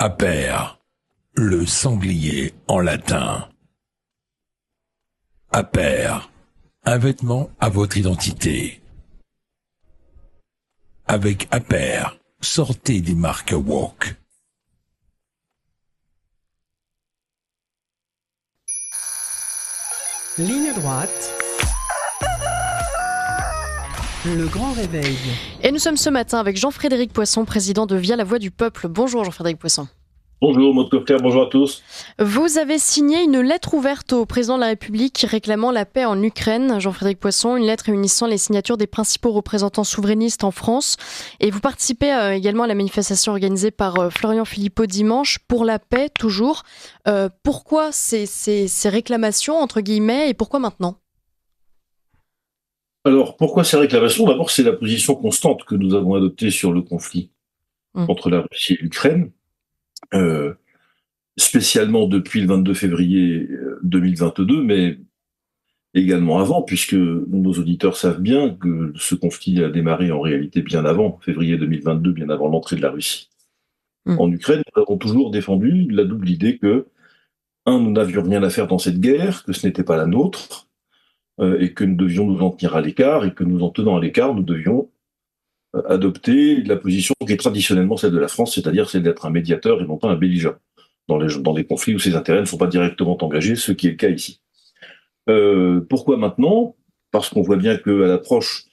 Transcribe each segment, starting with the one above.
Aper, le sanglier en latin. Aper, un vêtement à votre identité. Avec Aper, sortez des marques woke. Ligne droite. Le grand réveil. Et nous sommes ce matin avec Jean-Frédéric Poisson, président de Via la Voix du Peuple. Bonjour Jean-Frédéric Poisson. Bonjour Maud Coffler, bonjour à tous. Vous avez signé une lettre ouverte au président de la République réclamant la paix en Ukraine. Jean-Frédéric Poisson, une lettre réunissant les signatures des principaux représentants souverainistes en France. Et vous participez également à la manifestation organisée par Florian Philippot dimanche pour la paix, toujours. Pourquoi ces réclamations, entre guillemets, et pourquoi maintenant ? Alors, pourquoi ces réclamations ? D'abord, c'est la position constante que nous avons adoptée sur le conflit entre la Russie et l'Ukraine, spécialement depuis le 22 février 2022, mais également avant, puisque nos auditeurs savent bien que ce conflit a démarré en réalité bien avant, février 2022, bien avant l'entrée de la Russie en Ukraine. Nous avons toujours défendu la double idée que, nous n'avions rien à faire dans cette guerre, que ce n'était pas la nôtre, et que nous devions nous en tenir à l'écart, et que nous en tenant à l'écart, nous devions adopter la position qui est traditionnellement celle de la France, c'est-à-dire celle d'être un médiateur et non pas un belligérant dans les conflits où ses intérêts ne sont pas directement engagés, ce qui est le cas ici. Pourquoi maintenant ? Parce qu'on voit bien qu'à l'approche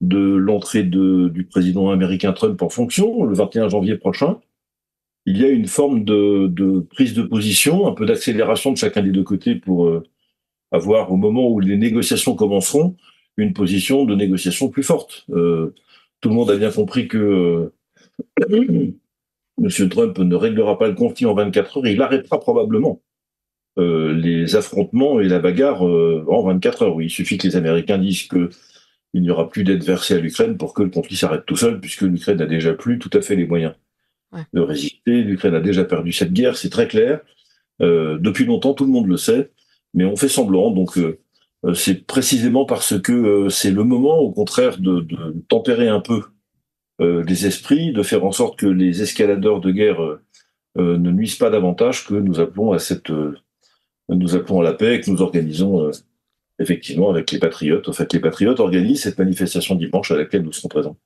de l'entrée du président américain Trump en fonction, le 21 janvier prochain, il y a une forme de prise de position, un peu d'accélération de chacun des deux côtés pour avoir, au moment où les négociations commenceront, une position de négociation plus forte. Tout le monde a bien compris que M. Trump ne réglera pas le conflit en 24 heures, il arrêtera probablement les affrontements et la bagarre en 24 heures. Oui, il suffit que les Américains disent qu'il n'y aura plus d'aide versée à l'Ukraine pour que le conflit s'arrête tout seul, puisque l'Ukraine n'a déjà plus tout à fait les moyens de résister. L'Ukraine a déjà perdu cette guerre, c'est très clair. Depuis longtemps, tout le monde le sait, mais on fait semblant. Donc, c'est précisément parce que c'est le moment, au contraire, de tempérer un peu les esprits, de faire en sorte que les escaladeurs de guerre ne nuisent pas davantage, que nous appelons à la paix et que nous organisons effectivement avec les Patriotes. En fait, les Patriotes organisent cette manifestation dimanche à laquelle nous serons présents.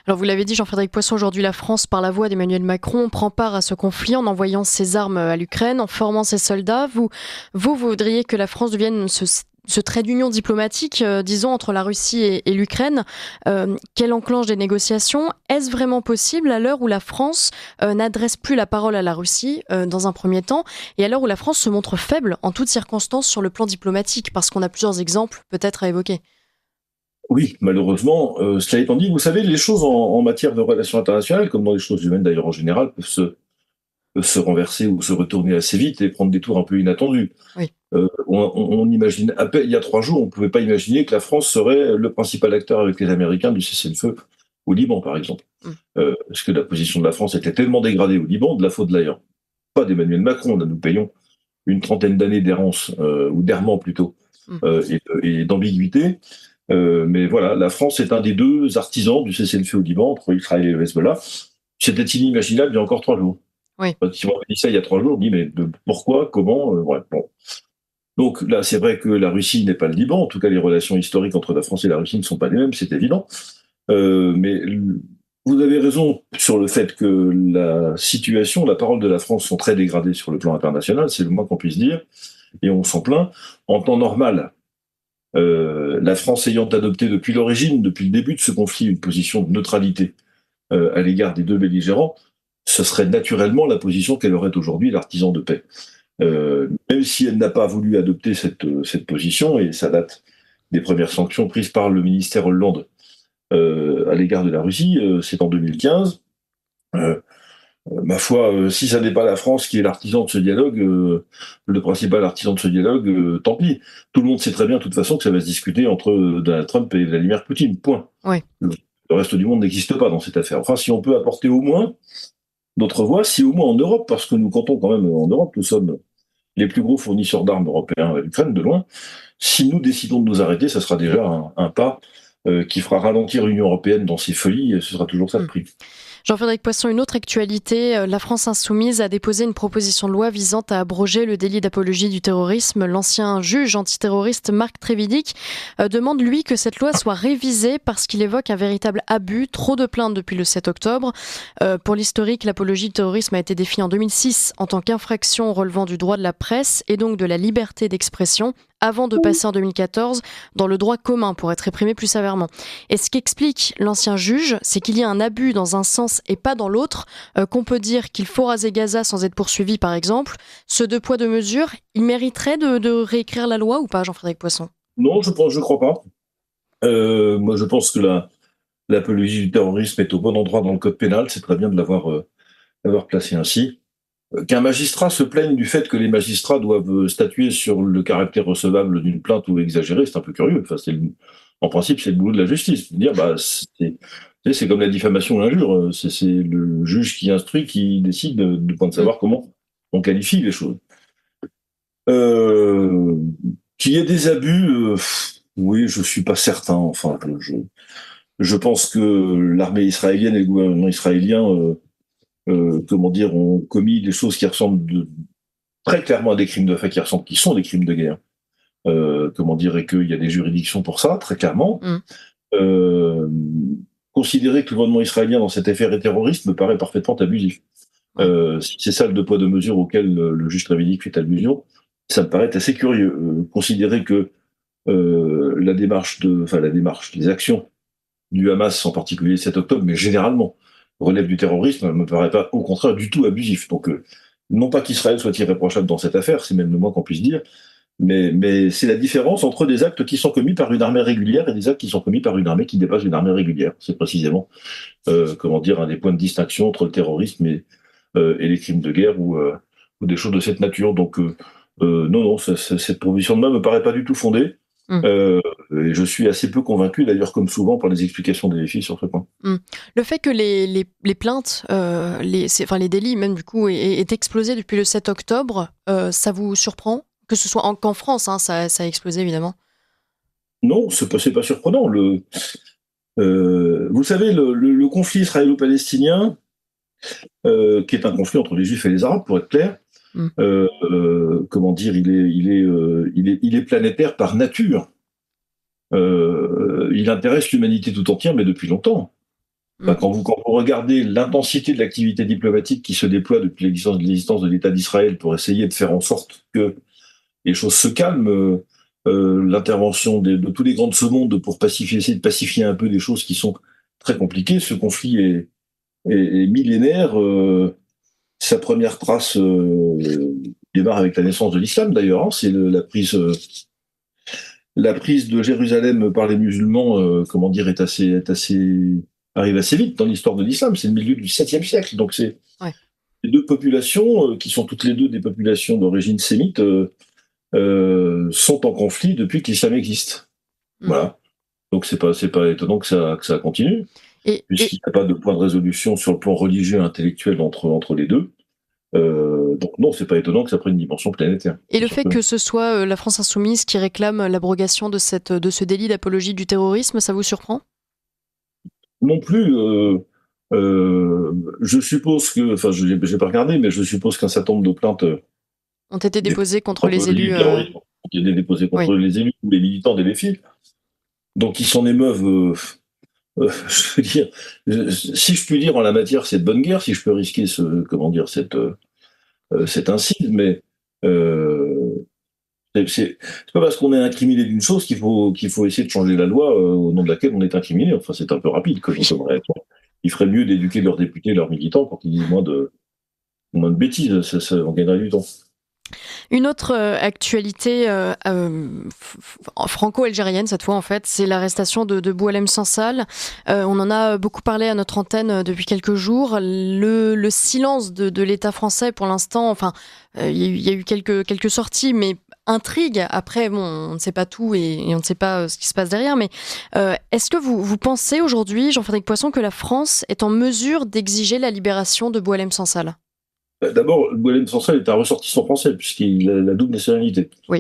Alors vous l'avez dit, Jean-Frédéric Poisson, aujourd'hui la France, par la voix d'Emmanuel Macron, prend part à ce conflit en envoyant ses armes à l'Ukraine, en formant ses soldats. Vous voudriez que la France devienne ce trait d'union diplomatique, disons, entre la Russie et l'Ukraine, qu'elle enclenche des négociations. Est-ce vraiment possible à l'heure où la France n'adresse plus la parole à la Russie, dans un premier temps, et à l'heure où la France se montre faible en toutes circonstances sur le plan diplomatique, parce qu'on a plusieurs exemples peut-être à évoquer? Oui, malheureusement, cela étant dit, vous savez, les choses en matière de relations internationales, comme dans les choses humaines d'ailleurs en général, peuvent se renverser ou se retourner assez vite et prendre des tours un peu inattendus. Oui. On imagine, à peine il y a 3 jours, on ne pouvait pas imaginer que la France serait le principal acteur avec les Américains du cessez-le-feu au Liban, par exemple. Parce que la position de la France était tellement dégradée au Liban, de la faute d'ailleurs, pas d'Emmanuel Macron, là nous payons une trentaine d'années d'errance, ou d'errement plutôt, et d'ambiguïté. Mais voilà, la France est un des 2 artisans du cessez-le-feu au Liban, entre Israël et le Hezbollah. C'était inimaginable il y a encore 3 jours. Oui. Si on avait dit ça il y a 3 jours, on dit mais pourquoi, comment, ouais, bon. Donc là, c'est vrai que la Russie n'est pas le Liban. En tout cas, les relations historiques entre la France et la Russie ne sont pas les mêmes, c'est évident. Mais vous avez raison sur le fait que la situation, la parole de la France sont très dégradées sur le plan international, c'est le moins qu'on puisse dire, et on s'en plaint. En temps normal, la France ayant adopté depuis l'origine, depuis le début de ce conflit, une position de neutralité à l'égard des 2 belligérants, ce serait naturellement la position qu'elle aurait aujourd'hui, l'artisan de paix. Même si elle n'a pas voulu adopter cette position, et ça date des premières sanctions prises par le ministère Hollande à l'égard de la Russie, c'est en 2015. Ma foi, si ça n'est pas la France qui est l'artisan de ce dialogue, le principal artisan de ce dialogue, tant pis. Tout le monde sait très bien, de toute façon, que ça va se discuter entre Donald Trump et Vladimir Poutine, point. Oui. Le reste du monde n'existe pas dans cette affaire. Enfin, si on peut apporter au moins d'autres voix, si au moins en Europe, parce que nous comptons quand même en Europe, nous sommes les plus gros fournisseurs d'armes européens à l'Ukraine, de loin. Si nous décidons de nous arrêter, ça sera déjà un pas qui fera ralentir l'Union européenne dans ses folies, et ce sera toujours ça de prix. Jean-Frédéric Poisson, une autre actualité. La France insoumise a déposé une proposition de loi visant à abroger le délit d'apologie du terrorisme. L'ancien juge antiterroriste Marc Trévidic demande, lui, que cette loi soit révisée parce qu'il évoque un véritable abus. Trop de plaintes depuis le 7 octobre. Pour l'historique, l'apologie du terrorisme a été définie en 2006 en tant qu'infraction relevant du droit de la presse et donc de la liberté d'expression, avant de passer en 2014 dans le droit commun pour être réprimé plus sévèrement. Et ce qu'explique l'ancien juge, c'est qu'il y a un abus dans un sens et pas dans l'autre, qu'on peut dire qu'il faut raser Gaza sans être poursuivi, par exemple. Ce deux poids, deux mesures, il mériterait de réécrire la loi ou pas, Jean-Frédéric Poisson ? Non, je crois pas. Moi, je pense que l'apologie du terrorisme est au bon endroit dans le code pénal. C'est très bien de l'avoir placé ainsi. Qu'un magistrat se plaigne du fait que les magistrats doivent statuer sur le caractère recevable d'une plainte ou exagéré, c'est un peu curieux. Enfin, en principe, c'est le boulot de la justice. Dire, c'est comme la diffamation ou l'injure. C'est le juge qui instruit, qui décide de savoir comment on qualifie les choses. Qu'il y ait des abus, oui, je suis pas certain. Enfin, je pense que l'armée israélienne et le gouvernement israélien ont commis des choses qui ressemblent très clairement à des crimes de fait, qui sont des crimes de guerre. Et qu'il y a des juridictions pour ça, très clairement. Considérer que le gouvernement israélien dans cette affaire est terroriste me paraît parfaitement abusif. C'est ça le deux poids deux mesures auquel le juge Trévidic fait allusion. Ça me paraît assez curieux. Considérer que la démarche, les actions du Hamas, en particulier le 7 octobre, mais généralement, relève du terrorisme, ne me paraît pas, au contraire, du tout abusif. Donc, non pas qu'Israël soit irréprochable dans cette affaire, c'est même le moins qu'on puisse dire, mais c'est la différence entre des actes qui sont commis par une armée régulière et des actes qui sont commis par une armée qui dépasse une armée régulière. C'est précisément, un des points de distinction entre le terrorisme et les crimes de guerre ou des choses de cette nature. Donc, non, cette proposition de loi me paraît pas du tout fondée. Et je suis assez peu convaincu, d'ailleurs, comme souvent, par les explications des filles sur ce point. Le fait que les plaintes, les délits même du coup, aient explosé depuis le 7 octobre, ça vous surprend ? Que ce soit qu'en France, ça a explosé évidemment. Non, c'est pas surprenant. Vous savez, le conflit israélo-palestinien, qui est un conflit entre les Juifs et les Arabes, pour être clair, il est planétaire par nature. Il intéresse l'humanité tout entière, mais depuis longtemps. Quand vous regardez l'intensité de l'activité diplomatique qui se déploie depuis l'existence de l'État d'Israël pour essayer de faire en sorte que les choses se calment, l'intervention de tous les grands de ce monde pour essayer de pacifier un peu des choses qui sont très compliquées, ce conflit est millénaire. Sa première trace démarre avec la naissance de l'islam, d'ailleurs. C'est la prise de Jérusalem par les musulmans, arrive assez vite dans l'histoire de l'islam. C'est le milieu du 7e siècle. Donc c'est les deux populations, qui sont toutes les deux des populations d'origine sémite, sont en conflit depuis que l'islam existe. Voilà. Donc c'est pas étonnant que ça continue. Puisqu'il n'y a pas de point de résolution sur le plan religieux et intellectuel entre les deux. Donc non, c'est pas étonnant que ça prenne une dimension planétaire. Et le fait que ce soit la France insoumise qui réclame l'abrogation de ce délit d'apologie du terrorisme, ça vous surprend ? Non plus. Je suppose que, j'ai pas regardé, mais je suppose qu'un certain nombre de plaintes ont été déposées contre les élus. Ont été déposées contre les élus ou les militants des filles. Donc ils s'en émeuvent. Je veux dire, si je puis dire en la matière, c'est de bonne guerre, si je peux risquer cet incide, mais c'est pas parce qu'on est incriminé d'une chose qu'il faut essayer de changer la loi au nom de laquelle on est incriminé. Enfin, c'est un peu rapide comme réaction. Il ferait mieux d'éduquer leurs députés, leurs militants pour qu'ils disent moins de bêtises, ça on gagnerait du temps. Une autre actualité franco-algérienne, cette fois en fait, c'est l'arrestation de Boualem Sansal. On en a beaucoup parlé à notre antenne depuis quelques jours. Le silence de l'État français pour l'instant, il y a eu quelques sorties, mais intrigue. Après, on ne sait pas tout et on ne sait pas ce qui se passe derrière. Mais est-ce que vous pensez aujourd'hui, Jean-Frédéric Poisson, que la France est en mesure d'exiger la libération de Boualem Sansal ? D'abord, Boualem Sansal est un ressortissant français, puisqu'il a la double nationalité. Oui.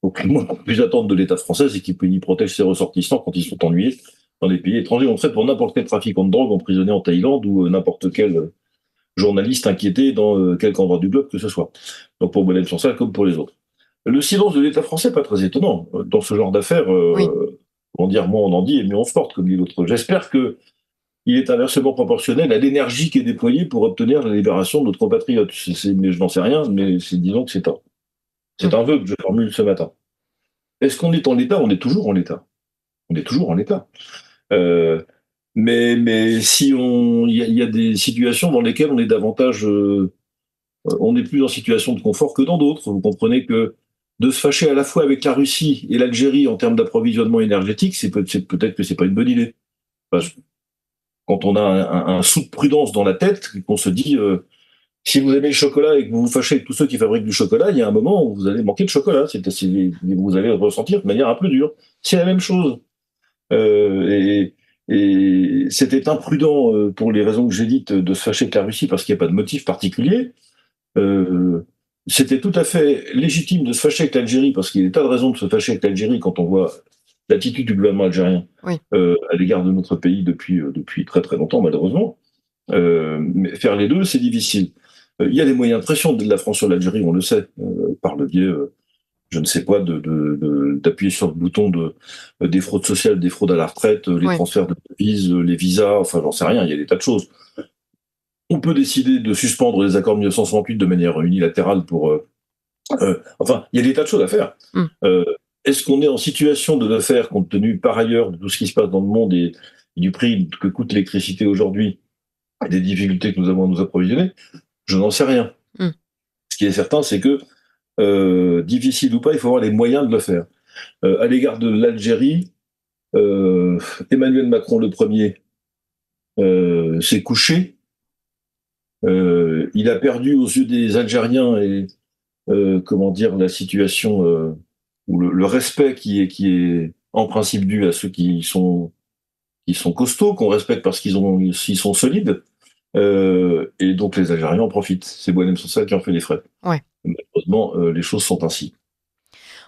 Donc, moi, ce que j'attends de l'État français, c'est qu'il protège ses ressortissants quand ils sont ennuyés, dans les pays étrangers. On traite pour n'importe quel trafiquant de drogue emprisonné en Thaïlande ou n'importe quel journaliste inquiété dans quelque endroit du globe que ce soit. Donc pour Boualem Sansal comme pour les autres. Le silence de l'État français, pas très étonnant. Dans ce genre d'affaires, Oui. comment dire, moins on en dit et mieux on se porte, comme dit l'autre. J'espère que il est inversement proportionnel à l'énergie qui est déployée pour obtenir la libération de notre compatriote. Mais je n'en sais rien, mais disons que c'est un vœu que je formule ce matin. Est-ce qu'on est en l'état? On est toujours en l'état. On est toujours en l'état. Mais si il y a des situations dans lesquelles on est davantage, on est plus en situation de confort que dans d'autres. Vous comprenez que de se fâcher à la fois avec la Russie et l'Algérie en termes d'approvisionnement énergétique, peut-être que c'est pas une bonne idée. Parce que quand on a un sou de prudence dans la tête, qu'on se dit, si vous aimez le chocolat et que vous vous fâchez avec tous ceux qui fabriquent du chocolat, il y a un moment où vous allez manquer de chocolat. Vous allez le ressentir de manière un peu dure. C'est la même chose. Et c'était imprudent pour les raisons que j'ai dites de se fâcher avec la Russie parce qu'il n'y a pas de motif particulier. C'était tout à fait légitime de se fâcher avec l'Algérie parce qu'il y a des tas de raisons de se fâcher avec l'Algérie quand on voit l'attitude du gouvernement algérien à l'égard de notre pays depuis très très longtemps malheureusement. Mais faire les deux, c'est difficile. Il y a des moyens de pression de la France sur l'Algérie, on le sait, par le biais, je ne sais pas, d'appuyer sur le bouton des fraudes sociales, des fraudes à la retraite, les transferts de devises, les visas, enfin j'en sais rien, il y a des tas de choses. On peut décider de suspendre les accords de 1968 de manière unilatérale pour... enfin, il y a des tas de choses à faire. Est-ce qu'on est en situation de le faire compte tenu par ailleurs de tout ce qui se passe dans le monde et du prix que coûte l'électricité aujourd'hui et des difficultés que nous avons à nous approvisionner? Je n'en sais rien. Ce qui est certain, c'est que, difficile ou pas, il faut avoir les moyens de le faire. À l'égard de l'Algérie, Emmanuel Macron le premier s'est couché. Il a perdu aux yeux des Algériens et comment dire la situation ou le respect qui est en principe dû à ceux qui sont costauds, qu'on respecte parce qu'ils sont solides. Et donc les Algériens en profitent. C'est Boualem Sansal qui en fait les frais. Ouais. Malheureusement, les choses sont ainsi.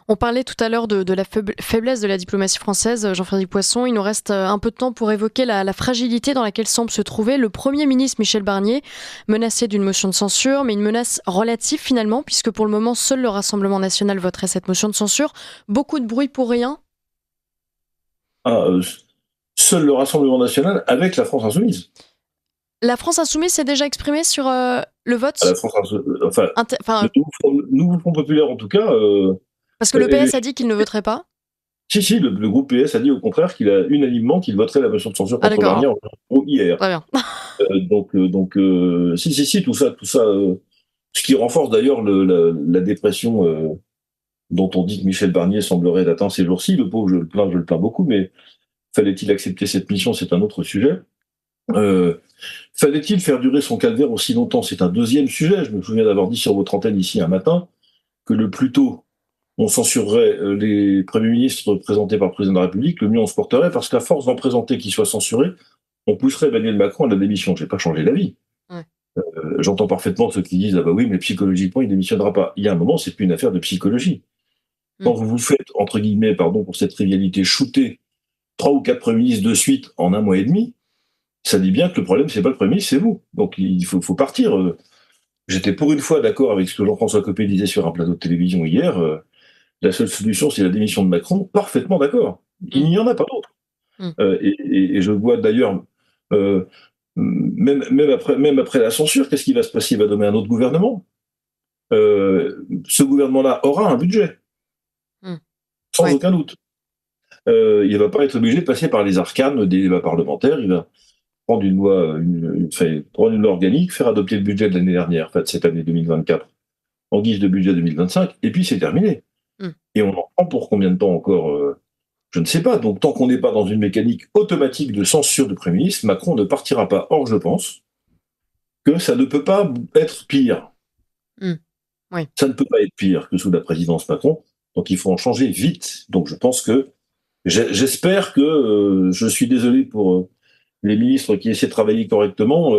On parlait tout à l'heure de la faiblesse de la diplomatie française, Jean-Frédéric Poisson. Il nous reste un peu de temps pour évoquer la fragilité dans laquelle semble se trouver le Premier ministre Michel Barnier, menacé d'une motion de censure, mais une menace relative finalement, puisque pour le moment, seul le Rassemblement national voterait cette motion de censure. Beaucoup de bruit pour rien. Seul le Rassemblement national avec la France insoumise. La France insoumise s'est déjà exprimée sur le vote. La France le nouveau Front populaire en tout cas... Parce que le PS a dit qu'il ne voterait pas. Si, le groupe PS a dit au contraire qu'il a unanimement qu'il voterait la motion de censure contre Barnier hier. Très bien. Donc, si, tout ça, ce qui renforce d'ailleurs la dépression dont on dit que Michel Barnier semblerait atteindre ces jours-ci. Le pauvre, je le plains beaucoup, mais fallait-il accepter cette mission, c'est un autre sujet. Fallait-il faire durer son calvaire aussi longtemps? C'est un deuxième sujet. Je me souviens d'avoir dit sur votre antenne ici un matin que le plus tôt on censurerait les premiers ministres présentés par le président de la République, le mieux on se porterait, parce qu'à force d'en présenter qui soient censurés, on pousserait Emmanuel Macron à la démission. J'ai pas changé d'avis. J'entends parfaitement ceux qui disent « Ah bah oui, mais psychologiquement, il démissionnera pas ». Il y a un moment, c'est plus une affaire de psychologie. Quand vous vous faites, entre guillemets, pardon pour cette trivialité, shooter 3 ou 4 premiers ministres de suite en 1 mois et demi, ça dit bien que le problème, c'est pas le premier ministre, c'est vous. Donc il faut partir. J'étais pour une fois d'accord avec ce que Jean-François Copé disait sur un plateau de télévision hier. La seule solution, c'est la démission de Macron. Parfaitement d'accord. Il n'y en a pas d'autre. Et je vois d'ailleurs, même après la censure, qu'est-ce qui va se passer? Il va nommer un autre gouvernement. Ce gouvernement-là aura un budget. Sans aucun doute. Il ne va pas être obligé de passer par les arcanes des débats parlementaires. Il va prendre une loi, prendre une loi organique, faire adopter le budget de l'année dernière, en fait, cette année 2024, en guise de budget 2025, et puis c'est terminé. Et on en prend pour combien de temps encore je ne sais pas. Donc tant qu'on n'est pas dans une mécanique automatique de censure du Premier ministre, Macron ne partira pas. Or, je pense que ça ne peut pas être pire. Ça ne peut pas être pire que sous la présidence Macron. Donc il faut en changer vite. Donc je pense que j'espère que je suis désolé pour les ministres qui essaient de travailler correctement.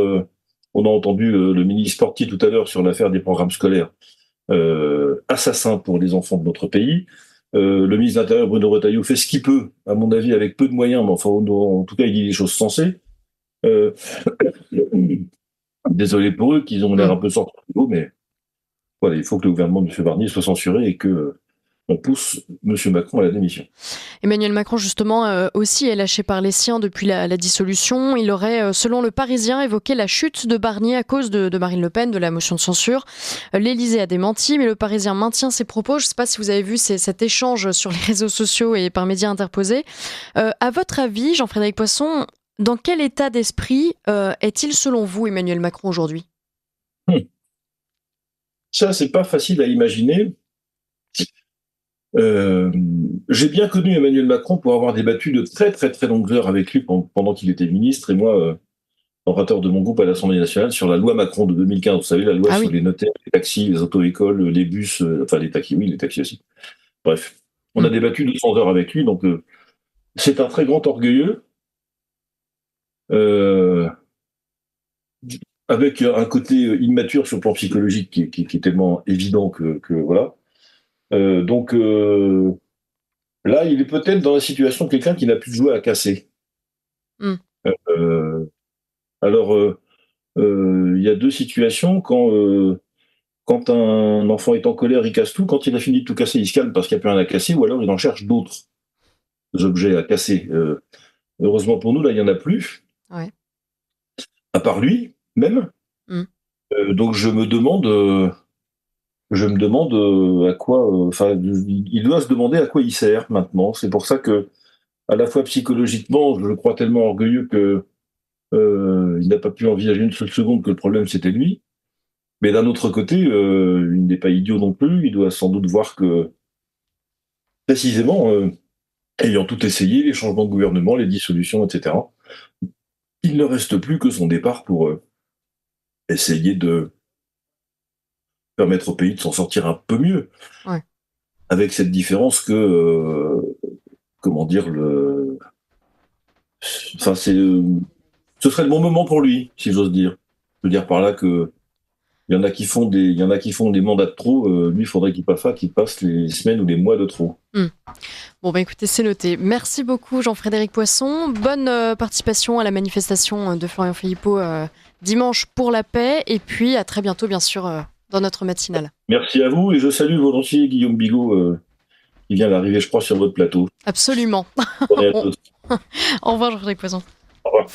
On a entendu le ministre Portier tout à l'heure sur l'affaire des programmes scolaires. Assassin pour les enfants de notre pays. Le ministre de l'Intérieur, Bruno Retailleau, fait ce qu'il peut, à mon avis, avec peu de moyens, mais enfin, en tout cas, il dit des choses sensées. Désolé pour eux qu'ils ont l'air un peu sortis du lot, mais voilà, il faut que le gouvernement de M. Barnier soit censuré et que on pousse M. Macron à la démission. Emmanuel Macron, justement, aussi est lâché par les siens depuis la dissolution. Il aurait, selon Le Parisien, évoqué la chute de Barnier à cause de Marine Le Pen, de la motion de censure. L'Élysée a démenti, mais Le Parisien maintient ses propos. Je ne sais pas si vous avez vu cet échange sur les réseaux sociaux et par médias interposés. À votre avis, Jean-Frédéric Poisson, dans quel état d'esprit est-il, selon vous, Emmanuel Macron, aujourd'hui ? Ça, c'est pas facile à imaginer. J'ai bien connu Emmanuel Macron pour avoir débattu de très très très longues heures avec lui pendant qu'il était ministre et moi, orateur de mon groupe à l'Assemblée nationale, sur la loi Macron de 2015. Vous savez, la loi sur les notaires, les taxis, les auto-écoles, les bus, enfin les taxis, oui, les taxis aussi. Bref, on a débattu 200 heures avec lui, donc c'est un très grand orgueilleux, avec un côté immature sur le plan psychologique qui est tellement évident que voilà. Donc là, il est peut-être dans la situation de quelqu'un qui n'a plus de jouet à casser. Alors, il y a deux situations. Quand un enfant est en colère, il casse tout. Quand il a fini de tout casser, il se calme parce qu'il n'y a plus rien à casser, ou alors il en cherche d'autres objets à casser. Heureusement pour nous, là, il n'y en a plus. Ouais. À part lui, même. Donc je me demande à quoi. Il doit se demander à quoi il sert maintenant. C'est pour ça que, à la fois psychologiquement, je le crois tellement orgueilleux que il n'a pas pu envisager une seule seconde que le problème c'était lui. Mais d'un autre côté, il n'est pas idiot non plus. Il doit sans doute voir que, précisément, ayant tout essayé, les changements de gouvernement, les dissolutions, etc., il ne reste plus que son départ pour essayer de permettre au pays de s'en sortir un peu mieux. Ouais. Avec cette différence que, ce serait le bon moment pour lui, si j'ose dire. Je veux dire par là que il y en a qui font des mandats de trop. Lui, il faudrait qu'il passe les semaines ou les mois de trop. Bon, écoutez, c'est noté. Merci beaucoup, Jean-Frédéric Poisson. Bonne participation à la manifestation de Florian Philippot dimanche pour la paix. Et puis, à très bientôt, bien sûr, dans notre matinale. Merci à vous et je salue volontiers Guillaume Bigot qui vient d'arriver, je crois, sur votre plateau. Absolument. Au revoir, Jean-Frédéric Poisson. Au revoir.